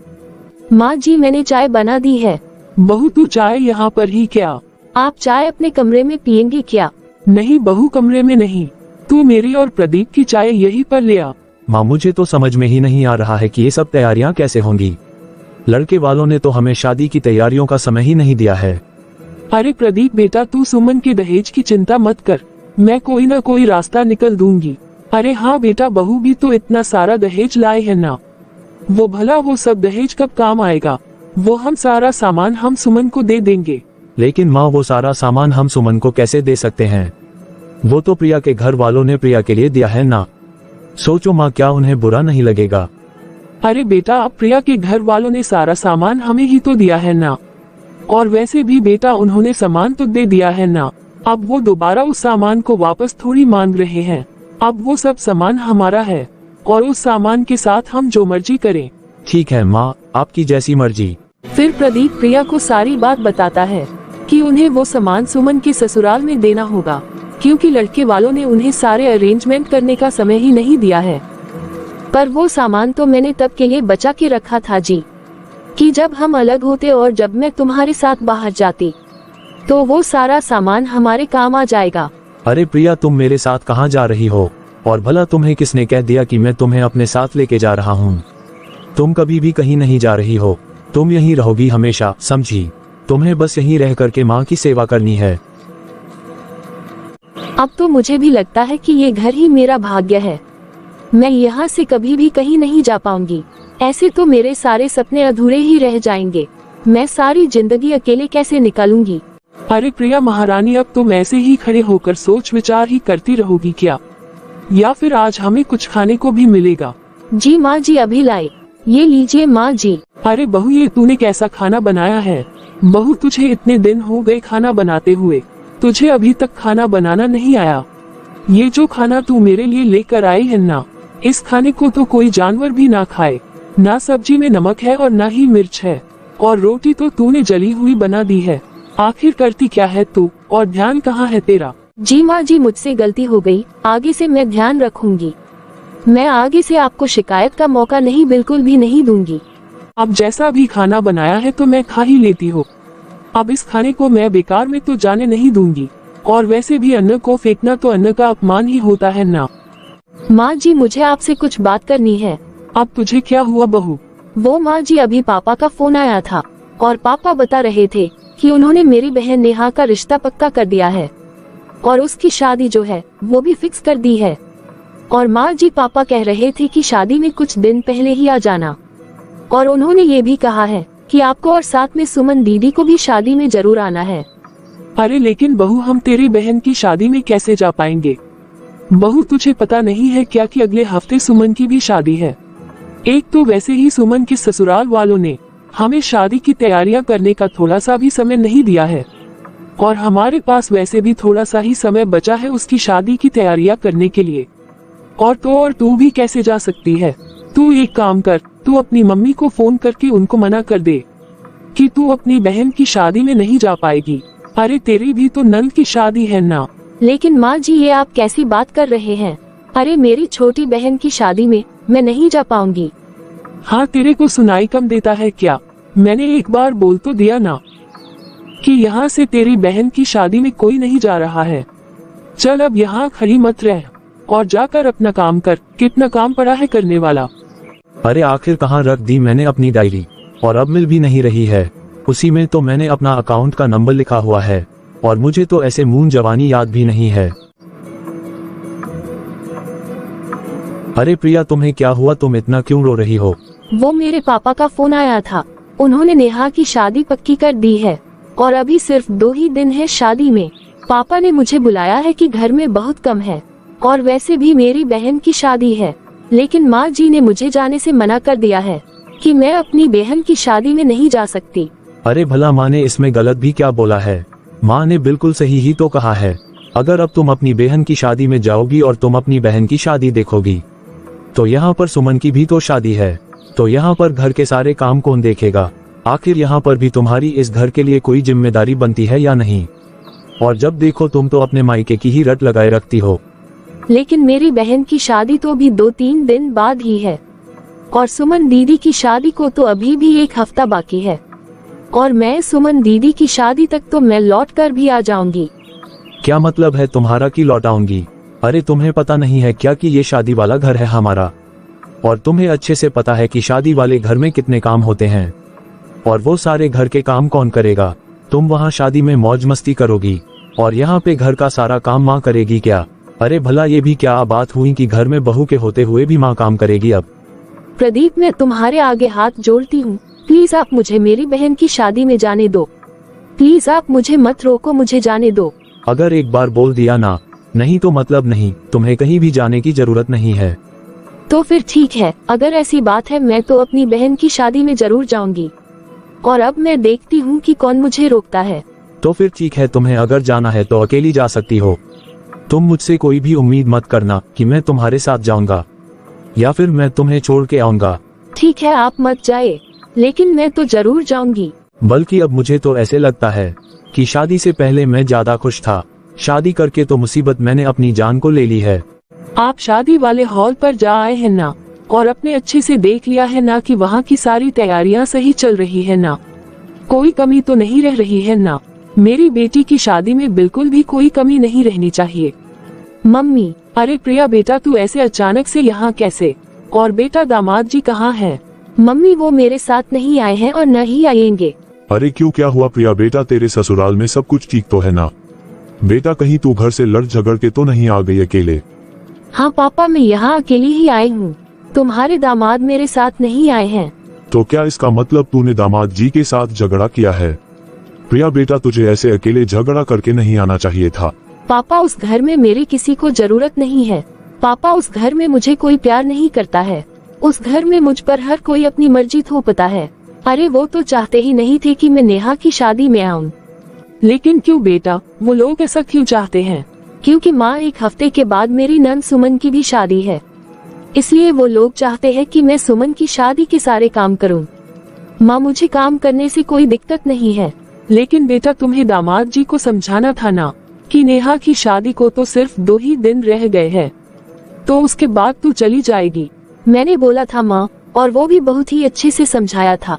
Speaker 2: माँ जी मैंने चाय बना दी है।
Speaker 1: बहू तू चाय यहाँ पर ही क्या?
Speaker 2: आप चाय अपने कमरे में पियेंगे क्या?
Speaker 1: नहीं बहू, कमरे में नहीं, तू मेरी और प्रदीप की चाय यहीं पर ले आ।
Speaker 4: माँ मुझे तो समझ में ही नहीं आ रहा है कि ये सब तैयारियां कैसे होंगी। लड़के वालों ने तो हमें शादी की तैयारियों का समय ही नहीं दिया है।
Speaker 1: अरे प्रदीप बेटा, तू सुमन के दहेज की चिंता मत कर, मैं कोई ना कोई रास्ता निकल दूंगी। अरे हाँ बेटा, बहू भी तो इतना सारा दहेज लाए है ना, वो भला वो सब दहेज कब काम आएगा? वो हम सारा सामान हम सुमन को दे देंगे।
Speaker 4: लेकिन माँ वो सारा सामान हम सुमन को कैसे दे सकते हैं? वो तो प्रिया के घर वालों ने प्रिया के लिए दिया है ना। सोचो माँ, क्या उन्हें बुरा नहीं लगेगा?
Speaker 1: अरे बेटा, अब प्रिया के घर वालों ने सारा सामान हमें ही तो दिया है ना, और वैसे भी बेटा उन्होंने सामान तो दे दिया है ना, अब वो दोबारा उस सामान को वापस थोड़ी मांग रहे हैं। अब वो सब सामान हमारा है और उस सामान के साथ हम जो मर्जी करें।
Speaker 4: ठीक है माँ, आपकी जैसी मर्जी।
Speaker 2: फिर प्रदीप प्रिया को सारी बात बताता है कि उन्हें वो सामान सुमन के ससुराल में देना होगा, क्योंकि लड़के वालों ने उन्हें सारे अरेंजमेंट करने का समय ही नहीं दिया है। पर वो सामान तो मैंने तब के लिए बचा के रखा था जी, कि जब हम अलग होते और जब मैं तुम्हारे साथ बाहर जाती तो वो सारा सामान हमारे काम आ जाएगा।
Speaker 4: अरे प्रिया, तुम मेरे साथ कहाँ जा रही हो? और भला तुम्हें किसने कह दिया कि मैं तुम्हें अपने साथ लेके जा रहा हूँ? तुम कभी भी कहीं नहीं जा रही हो, तुम यहीं रहोगी हमेशा, समझी? तुम्हें बस यहीं रह करके माँ की सेवा करनी है।
Speaker 2: अब तो मुझे भी लगता है कि ये घर ही मेरा भाग्य है, मैं यहाँ से कभी भी कहीं नहीं जा पाऊंगी। ऐसे तो मेरे सारे सपने अधूरे ही रह जाएंगे, मैं सारी जिंदगी अकेले कैसे निकालूंगी?
Speaker 1: अरे प्रिया महारानी, अब तुम ऐसे ही खड़े होकर सोच विचार ही करती रहोगी क्या? या फिर आज हमें कुछ खाने को भी मिलेगा?
Speaker 2: जी माँ जी, अभी लाए, ये लीजिए माँ जी।
Speaker 1: अरे बहू, ये तूने कैसा खाना बनाया है? बहू, तुझे इतने दिन हो गए खाना बनाते हुए, तुझे अभी तक खाना बनाना नहीं आया? ये जो खाना तू मेरे लिए लेकर आई है ना, इस खाने को तो कोई जानवर भी ना खाए। ना सब्जी में नमक है और ना ही मिर्च है, और रोटी तो तूने जली हुई बना दी है। आखिर करती क्या है तू, और ध्यान कहाँ है तेरा?
Speaker 2: जी माँ जी, मुझसे गलती हो गई, आगे से मैं ध्यान रखूंगी। मैं आगे से आपको शिकायत का मौका नहीं, बिल्कुल भी नहीं दूंगी।
Speaker 1: अब जैसा भी खाना बनाया है तो मैं खा ही लेती हूँ, अब इस खाने को मैं बेकार में तो जाने नहीं दूंगी। और वैसे भी अन्न को फेंकना तो अन्न का अपमान ही होता है ना।
Speaker 2: माँ जी, मुझे आपसे कुछ बात करनी है।
Speaker 1: अब तुझे क्या हुआ बहू?
Speaker 2: वो माँ जी, अभी पापा का फोन आया था और पापा बता रहे थे कि उन्होंने मेरी बहन नेहा का रिश्ता पक्का कर दिया है और उसकी शादी जो है वो भी फिक्स कर दी है। और माँ जी, पापा कह रहे थे कि शादी में कुछ दिन पहले ही आ जाना, और उन्होंने ये भी कहा है कि आपको और साथ में सुमन दीदी को भी शादी में जरूर आना है।
Speaker 1: अरे लेकिन बहू, हम तेरी बहन की शादी में कैसे जा पाएंगे? बहू, तुझे पता नहीं है क्या कि अगले हफ्ते सुमन की भी शादी है। एक तो वैसे ही सुमन के ससुराल वालों ने हमें शादी की तैयारियां करने का थोड़ा सा भी समय नहीं दिया है, और हमारे पास वैसे भी थोड़ा सा ही समय बचा है उसकी शादी की तैयारियां करने के लिए। और तू भी कैसे जा सकती है? तू एक काम कर, तू अपनी मम्मी को फोन करके उनको मना कर दे कि तू अपनी बहन की शादी में नहीं जा पाएगी। अरे तेरी भी तो नंद की शादी है ना।
Speaker 2: लेकिन माँ जी, ये आप कैसी बात कर रहे हैं? अरे मेरी छोटी बहन की शादी में मैं नहीं जा पाऊंगी।
Speaker 1: हाँ, तेरे को सुनाई कम देता है क्या? मैंने एक बार बोल तो दिया ना कि यहाँ से तेरी बहन की शादी में कोई नहीं जा रहा है। चल अब यहाँ खड़ी मत रह और जाकर अपना काम कर, कितना काम पड़ा है करने वाला।
Speaker 4: अरे आखिर कहाँ रख दी मैंने अपनी डायरी, और अब मिल भी नहीं रही है। उसी में तो मैंने अपना अकाउंट का नंबर लिखा हुआ है, और मुझे तो ऐसे मून जवानी याद भी नहीं है। अरे प्रिया, तुम्हें क्या हुआ? तुम इतना क्यों रो रही हो?
Speaker 2: वो मेरे पापा का फोन आया था, उन्होंने नेहा की शादी पक्की कर दी है और अभी सिर्फ 2 ही दिन है शादी में। पापा ने मुझे बुलाया है कि घर में बहुत कम है और वैसे भी मेरी बहन की शादी है, लेकिन माँ जी ने मुझे जाने से मना कर दिया है कि मैं अपनी बहन की शादी में नहीं जा सकती।
Speaker 4: अरे भला माँ ने इसमें गलत भी क्या बोला है? माँ ने बिल्कुल सही ही तो कहा है। अगर अब तुम अपनी बहन की शादी में जाओगी और तुम अपनी बहन की शादी देखोगी तो यहाँ पर सुमन की भी तो शादी है, तो यहाँ पर घर के सारे काम कौन देखेगा? आखिर यहाँ पर भी तुम्हारी इस घर के लिए कोई जिम्मेदारी बनती है या नहीं? और जब देखो तुम तो अपने मायके की ही रट लगाए रखती हो।
Speaker 2: लेकिन मेरी बहन की शादी तो अभी 2-3 दिन बाद ही है और सुमन दीदी की शादी को तो अभी भी 1 हफ्ता बाकी है, और मैं सुमन दीदी की शादी तक तो मैं लौट कर भी आ जाऊंगी।
Speaker 4: क्या मतलब है तुम्हारा कि लौट आऊंगी? अरे तुम्हें पता नहीं है क्या कि ये शादी वाला घर है हमारा, और तुम्हें अच्छे से पता है कि शादी वाले घर में कितने काम होते हैं, और वो सारे घर के काम कौन करेगा? तुम वहाँ शादी में मौज मस्ती करोगी और यहाँ पे घर का सारा काम माँ करेगी क्या? अरे भला ये भी क्या बात हुई कि घर में बहू के होते हुए भी माँ काम करेगी? अब
Speaker 2: प्रदीप, मैं तुम्हारे आगे हाथ जोड़ती हूँ, प्लीज आप मुझे मेरी बहन की शादी में जाने दो। प्लीज आप मुझे मत रोको, मुझे जाने दो।
Speaker 4: अगर एक बार बोल दिया ना, नहीं तो मतलब नहीं, तुम्हें कहीं भी जाने की जरूरत नहीं है।
Speaker 2: तो फिर ठीक है, अगर ऐसी बात है मैं तो अपनी बहन की शादी में जरूर जाऊंगी, और अब मैं देखती हूँ कि कौन मुझे रोकता है।
Speaker 4: तो फिर ठीक है, तुम्हें अगर जाना है तो अकेली जा सकती हो। तुम मुझसे कोई भी उम्मीद मत करना कि मैं तुम्हारे साथ जाऊंगा या फिर मैं तुम्हें छोड़ के आऊंगा।
Speaker 2: ठीक है, आप मत जाए, लेकिन मैं तो जरूर जाऊंगी।
Speaker 4: बल्कि अब मुझे तो ऐसे लगता है कि शादी से पहले मैं ज्यादा खुश था, शादी करके तो मुसीबत मैंने अपनी जान को ले ली है।
Speaker 1: आप शादी वाले हॉल पर जा आए हैं ना, और अपने अच्छे से देख लिया है ना कि वहाँ की सारी तैयारियां सही चल रही है ना, कोई कमी तो नहीं रह रही है ना? मेरी बेटी की शादी में बिल्कुल भी कोई कमी नहीं रहनी चाहिए।
Speaker 2: मम्मी,
Speaker 1: अरे प्रिया बेटा, तू ऐसे अचानक से यहाँ कैसे? और बेटा दामाद जी कहाँ हैं?
Speaker 2: मम्मी वो मेरे साथ नहीं आए हैं और न ही आएंगे।
Speaker 3: अरे क्यों, क्या हुआ प्रिया बेटा? तेरे ससुराल में सब कुछ ठीक तो है ना बेटा? कहीं तू घर से लड़ झगड़ के तो नहीं आ गई अकेले?
Speaker 2: हाँ पापा, मैं यहाँ अकेली ही आई हूँ, तुम्हारे दामाद मेरे साथ नहीं आए हैं।
Speaker 3: तो क्या इसका मतलब तूने दामाद जी के साथ झगड़ा किया है? प्रिया बेटा, तुझे ऐसे अकेले झगड़ा करके नहीं आना चाहिए था।
Speaker 2: पापा उस घर में मेरी किसी को जरूरत नहीं है। पापा उस घर में मुझे कोई प्यार नहीं करता है। उस घर में मुझ पर हर कोई अपनी मर्जी थोपता है। अरे वो तो चाहते ही नहीं थे कि मैं नेहा की शादी में आऊं।
Speaker 1: लेकिन क्यों बेटा, वो लोग ऐसा क्यों चाहते हैं?
Speaker 2: क्योंकि माँ, 1 हफ्ते के बाद मेरी नंद सुमन की भी शादी है, इसलिए वो लोग चाहते हैं कि मैं सुमन की शादी के सारे काम करूं। माँ, मुझे काम करने से कोई दिक्कत नहीं है।
Speaker 1: लेकिन बेटा, तुम्हें दामाद जी को समझाना था ना कि नेहा की शादी को तो सिर्फ 2 ही दिन रह गए हैं, तो उसके बाद तू चली जाएगी।
Speaker 2: मैंने बोला था माँ, और वो भी बहुत ही अच्छे से समझाया था,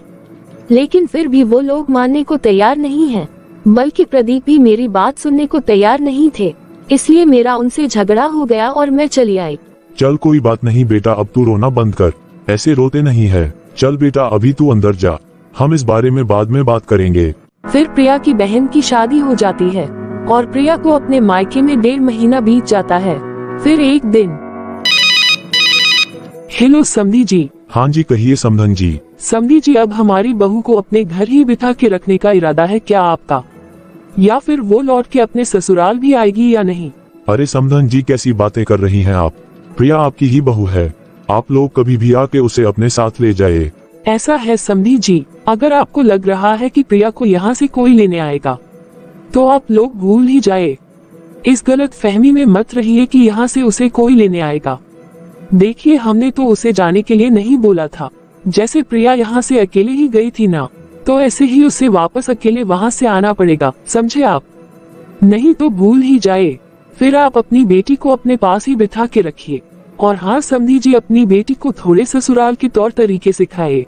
Speaker 2: लेकिन फिर भी वो लोग मानने को तैयार नहीं हैं। बल्कि प्रदीप भी मेरी बात सुनने को तैयार नहीं थे, इसलिए मेरा उनसे झगड़ा हो गया और मैं चली आई।
Speaker 3: चल कोई बात नहीं बेटा, अब तू रोना बंद कर, ऐसे रोते नहीं है। चल बेटा, अभी तू अंदर जा, हम इस बारे में बाद में बात करेंगे।
Speaker 1: फिर प्रिया की बहन की शादी हो जाती है और प्रिया को अपने मायके में 1.5 महीना बीत जाता है। फिर एक दिन, हेलो समधी जी।
Speaker 3: हाँ जी, कहिए समधन जी।
Speaker 1: समधी जी, अब हमारी बहू को अपने घर ही बिठा के रखने का इरादा है क्या आपका, या फिर वो लौट के अपने ससुराल भी आएगी या नहीं?
Speaker 3: अरे समधन जी, कैसी बातें कर रही हैं आप? प्रिया आपकी ही बहू है, आप लोग कभी भी आके उसे अपने साथ ले जाए।
Speaker 1: ऐसा है समधी जी, अगर आपको लग रहा है कि प्रिया को यहाँ से कोई लेने आएगा तो आप लोग भूल ही जाए। इस गलत फहमी में मत रहिए कि यहाँ से उसे कोई लेने आएगा। देखिए, हमने तो उसे जाने के लिए नहीं बोला था। जैसे प्रिया यहाँ से अकेले ही गई थी ना, तो ऐसे ही उसे वापस अकेले वहाँ से आना पड़ेगा, समझे आप? नहीं तो भूल ही जाए। फिर आप अपनी बेटी को अपने पास ही बिठा के रखिए। और हाँ समधी जी, अपनी बेटी को थोड़े ससुराल के तौर तरीके सिखाए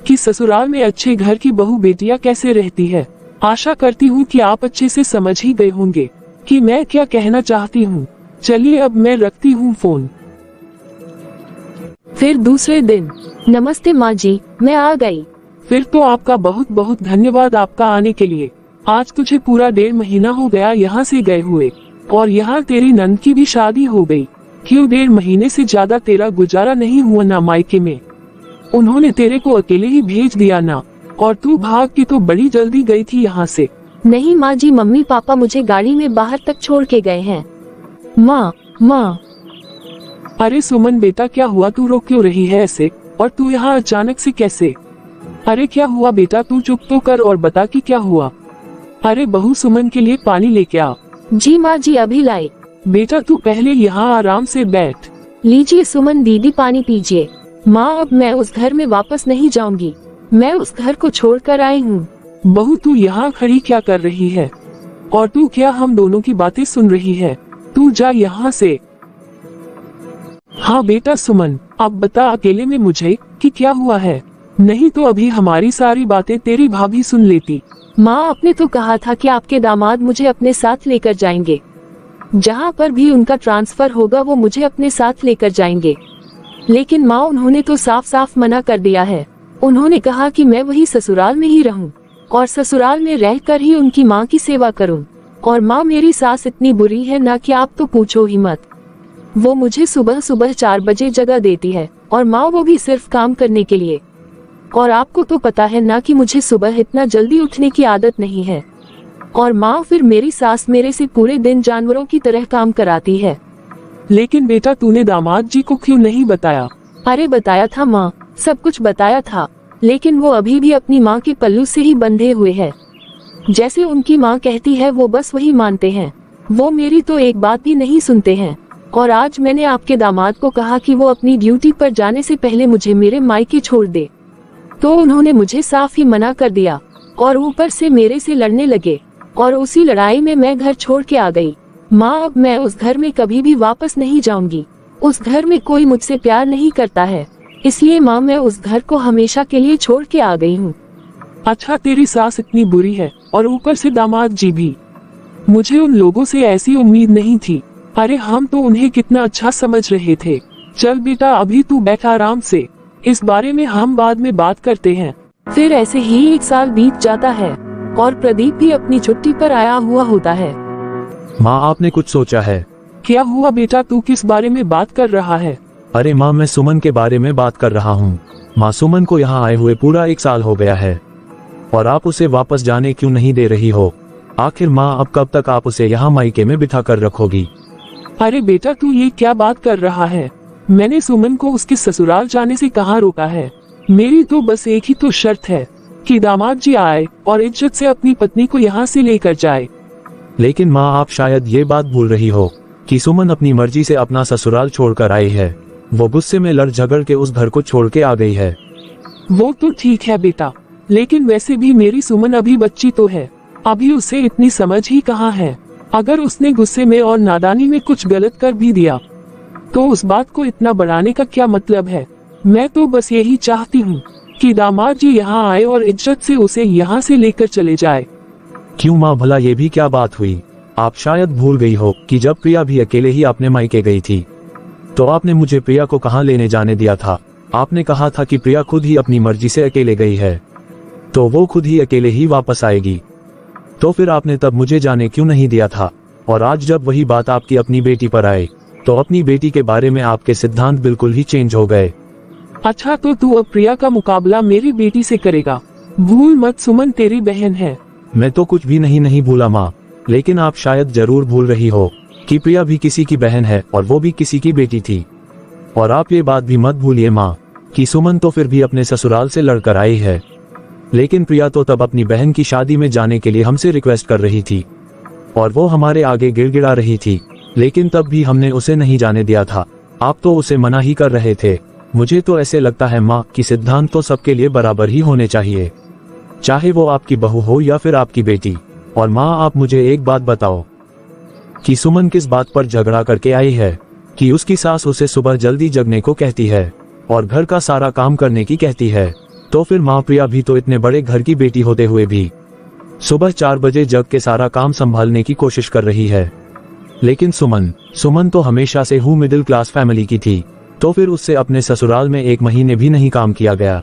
Speaker 1: कि ससुराल में अच्छे घर की बहू बेटियां कैसे रहती है। आशा करती हूँ कि आप अच्छे से समझ ही गए होंगे कि मैं क्या कहना चाहती हूँ। चलिए अब मैं रखती हूँ फोन। फिर दूसरे दिन,
Speaker 2: नमस्ते माँ जी, मैं आ गई।
Speaker 1: फिर तो आपका बहुत बहुत धन्यवाद आपका आने के लिए। आज तुझे पूरा 1.5 महीना हो गया यहाँ से गए हुए, और यहाँ तेरी नंद की भी शादी हो गई। क्यों 1.5 महीने से ज्यादा तेरा गुजारा नहीं हुआ ना मायके में? उन्होंने तेरे को अकेले ही भेज दिया ना, और तू भाग के तो बड़ी जल्दी गई थी यहाँ से।
Speaker 2: नहीं माँ जी, मम्मी पापा मुझे गाड़ी में बाहर तक छोड़ के गए हैं। माँ।
Speaker 1: अरे सुमन बेटा, क्या हुआ? तू रो क्यों रही है ऐसे? और तू यहाँ अचानक से कैसे? अरे क्या हुआ बेटा? तू चुप तो कर और बता कि क्या हुआ। अरे बहू, सुमन के लिए पानी लेके आ।
Speaker 2: जी माँ जी, अभी लाई।
Speaker 1: बेटा तू पहले यहाँ आराम से बैठ।
Speaker 2: लीजिए सुमन दीदी, पानी पीजिए। माँ, अब मैं उस घर में वापस नहीं जाऊंगी, मैं उस घर को छोड़कर आई हूँ।
Speaker 1: बहू, तू यहाँ खड़ी क्या कर रही है? और तू क्या हम दोनों की बातें सुन रही है? तू जा यहाँ से। हाँ बेटा सुमन, अब बता अकेले में मुझे कि क्या हुआ है। नहीं तो अभी हमारी सारी बातें तेरी भाभी सुन लेती।
Speaker 2: माँ, आपने तो कहा था कि आपके दामाद मुझे अपने साथ लेकर जाएंगे। जहाँ पर भी उनका ट्रांसफर होगा वो मुझे अपने साथ लेकर जाएंगे। लेकिन माँ, उन्होंने तो साफ साफ मना कर दिया है। उन्होंने कहा कि मैं वही ससुराल में ही रहूं और ससुराल में रहकर ही उनकी माँ की सेवा करूं। और माँ, मेरी सास इतनी बुरी है ना कि आप तो पूछो ही मत। वो मुझे सुबह सुबह 4 बजे जगा देती है और माँ, वो भी सिर्फ काम करने के लिए। और आपको तो पता है ना कि मुझे सुबह इतना जल्दी उठने की आदत नहीं है। और माँ, फिर मेरी सास मेरे से पूरे दिन जानवरों की तरह काम कराती है।
Speaker 1: लेकिन बेटा, तूने दामाद जी को क्यों नहीं बताया?
Speaker 2: अरे बताया था माँ, सब कुछ बताया था, लेकिन वो अभी भी अपनी माँ के पल्लू से ही बंधे हुए हैं। जैसे उनकी माँ कहती है वो बस वही मानते हैं। वो मेरी तो एक बात भी नहीं सुनते हैं। और आज मैंने आपके दामाद को कहा कि वो अपनी ड्यूटी पर जाने से पहले मुझे मेरे मायके छोड़ दे, तो उन्होंने मुझे साफ ही मना कर दिया और ऊपर से मेरे से लड़ने लगे। और उसी लड़ाई में मैं घर छोड़ के आ गई। माँ, अब मैं उस घर में कभी भी वापस नहीं जाऊंगी। उस घर में कोई मुझसे प्यार नहीं करता है, इसलिए माँ, मैं उस घर को हमेशा के लिए छोड़ के आ गई हूँ।
Speaker 1: अच्छा, तेरी सास इतनी बुरी है और ऊपर से दामाद जी भी। मुझे उन लोगों से ऐसी उम्मीद नहीं थी। अरे हम तो उन्हें कितना अच्छा समझ रहे थे। चल बेटा, अभी तू बैठ आराम से, इस बारे में हम बाद में बात करते हैं।
Speaker 2: फिर ऐसे ही 1 साल बीत जाता है और प्रदीप भी अपनी छुट्टी पर आया हुआ होता है।
Speaker 4: माँ, आपने कुछ सोचा है?
Speaker 1: क्या हुआ बेटा, तू किस बारे में बात कर रहा है?
Speaker 4: अरे माँ, मैं सुमन के बारे में बात कर रहा हूँ। माँ, सुमन को यहाँ आए हुए पूरा 1 साल हो गया है और आप उसे वापस जाने क्यों नहीं दे रही हो? आखिर माँ, अब कब तक आप उसे यहाँ मायके में बिठा कर रखोगी?
Speaker 1: अरे बेटा, तू ये क्या बात कर रहा है? मैंने सुमन को उसके ससुराल जाने से कहाँ रोका है। मेरी तो बस एक ही तो शर्त है कि दामाद जी आए और इज्जत से अपनी पत्नी को यहाँ से लेकर जाए।
Speaker 4: लेकिन माँ, आप शायद ये बात भूल रही हो कि सुमन अपनी मर्जी से अपना ससुराल छोड़कर आई है। वो गुस्से में लड़ झगड़ के उस घर को छोड़ के आ गई है।
Speaker 1: वो तो ठीक है बेटा, लेकिन वैसे भी मेरी सुमन अभी बच्ची तो है, अभी उसे इतनी समझ ही कहाँ है। अगर उसने गुस्से में और नादानी में कुछ गलत कर भी दिया तो उस बात को इतना बढ़ाने का क्या मतलब है। मैं तो बस यही चाहती हूँ कि दामाद जी यहाँ आए और इज्जत से उसे यहाँ से लेकर चले जाए।
Speaker 4: क्यों माँ, भला ये भी क्या बात हुई? आप शायद भूल गई हो कि जब प्रिया भी अकेले ही अपने मायके गई थी तो आपने मुझे प्रिया को कहाँ लेने जाने दिया था? आपने कहा था कि प्रिया खुद ही अपनी मर्जी से अकेले गई है तो वो खुद ही अकेले ही वापस आएगी। तो फिर आपने तब मुझे जाने क्यों नहीं दिया था? और आज जब वही बात आपकी अपनी बेटी पर आए तो अपनी बेटी के बारे में आपके सिद्धांत बिल्कुल ही चेंज हो गए।
Speaker 1: अच्छा, तो तू अब प्रिया का मुकाबला मेरी बेटी से करेगा? भूल मत, सुमन तेरी बहन है।
Speaker 4: मैं तो कुछ भी नहीं भूला माँ, लेकिन आप शायद जरूर भूल रही हो कि प्रिया भी किसी की बहन है और वो भी किसी की बेटी थी। और आप ये बात भी मत भूलिए माँ कि सुमन तो फिर भी अपने ससुराल से लड़कर आई है, लेकिन प्रिया तो तब अपनी बहन की शादी में जाने के लिए हमसे रिक्वेस्ट कर रही थी और वो हमारे आगे गिड़गिड़ा रही थी, लेकिन तब भी हमने उसे नहीं जाने दिया था। आप तो उसे मना ही कर रहे थे। मुझे तो ऐसे लगता है माँ कि सिद्धांत तो सबके लिए बराबर ही होने चाहिए, चाहे वो आपकी बहू हो या फिर आपकी बेटी। और माँ, आप मुझे एक बात बताओ कि सुमन किस बात पर झगड़ा करके आई है कि उसकी सास उसे सुबह जल्दी जगने को कहती है और घर का सारा काम करने की कहती है। तो फिर माँ, प्रिया भी तो इतने बड़े घर की बेटी होते हुए भी सुबह 4 बजे जग के सारा काम संभालने की कोशिश कर रही है। लेकिन सुमन तो हमेशा से हूँ मिडिल क्लास फैमिली की थी, तो फिर उससे अपने ससुराल में 1 महीने भी नहीं काम किया गया।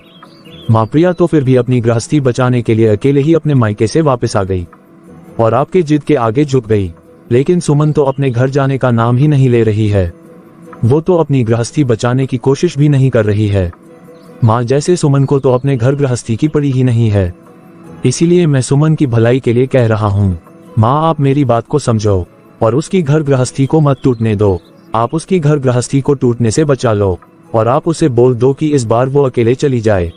Speaker 4: माँ, प्रिया तो फिर भी अपनी गृहस्थी बचाने के लिए अकेले ही अपने मायके से वापस आ गई और आपके जिद के आगे झुक गई। लेकिन सुमन तो अपने घर जाने का नाम ही नहीं ले रही है। वो तो अपनी गृहस्थी बचाने की कोशिश भी नहीं कर रही है। माँ, जैसे सुमन को तो अपने घर गृहस्थी की पड़ी ही नहीं है। इसीलिए मैं सुमन की भलाई के लिए कह रहा हूँ। माँ, आप मेरी बात को समझो और उसकी घर गृहस्थी को मत टूटने दो। आप उसकी घर गृहस्थी को टूटने से बचा लो और आप उसे बोल दो कि इस बार वो अकेले चली जाए।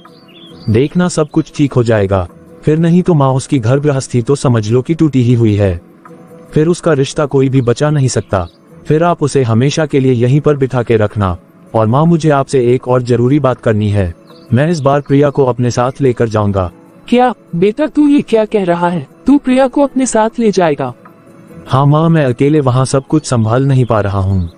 Speaker 4: देखना, सब कुछ ठीक हो जाएगा। फिर नहीं तो माँ, उसकी घर गृहस्थी तो समझ लो कि टूटी ही हुई है। फिर उसका रिश्ता कोई भी बचा नहीं सकता। फिर आप उसे हमेशा के लिए यहीं पर बिठा के रखना। और माँ, मुझे आपसे एक और जरूरी बात करनी है। मैं इस बार प्रिया को अपने साथ लेकर जाऊंगा।
Speaker 1: क्या बेटा, तू ये क्या कह रहा है? तू प्रिया को अपने साथ ले जाएगा?
Speaker 4: हाँ माँ, मैं अकेले वहाँ सब कुछ संभाल नहीं पा रहा हूँ।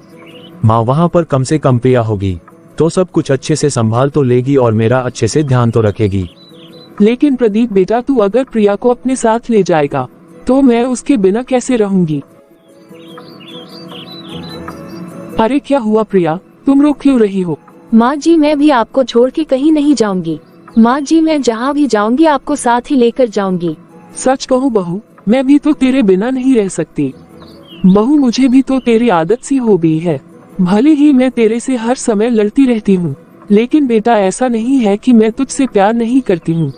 Speaker 4: माँ, वहाँ पर कम से कम प्रिया होगी तो सब कुछ अच्छे से संभाल तो लेगी और मेरा अच्छे से ध्यान तो रखेगी।
Speaker 1: लेकिन प्रदीप बेटा, तू अगर प्रिया को अपने साथ ले जाएगा तो मैं उसके बिना कैसे रहूंगी? अरे क्या हुआ प्रिया, तुम रो क्यों रही हो?
Speaker 2: माँ जी, मैं भी आपको छोड़ के कहीं नहीं जाऊंगी। माँ जी, मैं जहाँ भी जाऊंगी आपको साथ ही लेकर जाऊंगी।
Speaker 1: सच कहूँ बहू, मैं भी तो तेरे बिना नहीं रह सकती। बहू, मुझे भी तो तेरी आदत सी हो गई है। भले ही मैं तेरे से हर समय लड़ती रहती हूँ, लेकिन बेटा ऐसा नहीं है कि मैं तुझसे प्यार नहीं करती हूँ।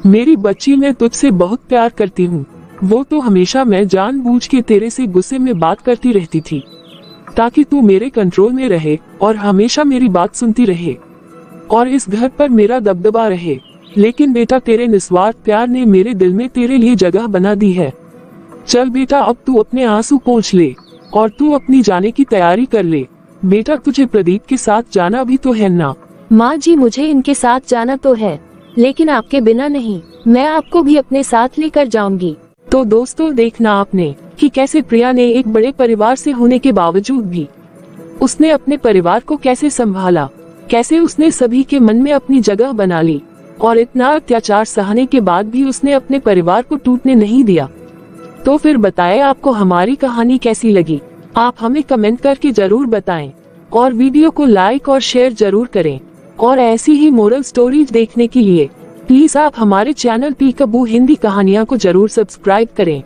Speaker 1: मेरी बच्ची, मैं तुझसे बहुत प्यार करती हूँ। वो तो हमेशा मैं जानबूझ के तेरे से गुस्से में बात करती रहती थी ताकि तू मेरे कंट्रोल में रहे और हमेशा मेरी बात सुनती रहे और इस घर पर मेरा दबदबा रहे। लेकिन बेटा, तेरे निस्वार्थ प्यार ने मेरे दिल में तेरे लिए जगह बना दी है। चल बेटा, अब तू अपने आंसू पोंछ ले और तू अपनी जाने की तैयारी कर ले। बेटा, तुझे प्रदीप के साथ जाना भी तो है ना?
Speaker 2: माँ जी, मुझे इनके साथ जाना तो है, लेकिन आपके बिना नहीं। मैं आपको भी अपने साथ लेकर जाऊंगी।
Speaker 1: तो दोस्तों, देखना आपने कि कैसे प्रिया ने एक बड़े परिवार से होने के बावजूद भी उसने अपने परिवार को कैसे संभाला, कैसे उसने सभी के मन में अपनी जगह बना ली और इतना अत्याचार सहने के बाद भी उसने अपने परिवार को टूटने नहीं दिया। तो फिर बताएं आपको हमारी कहानी कैसी लगी? आप हमें कमेंट करके जरूर बताएं और वीडियो को लाइक और शेयर जरूर करें। और ऐसी ही मोरल स्टोरीज देखने के लिए प्लीज आप हमारे चैनल पीकाबू हिंदी कहानियाँ को जरूर सब्सक्राइब करें।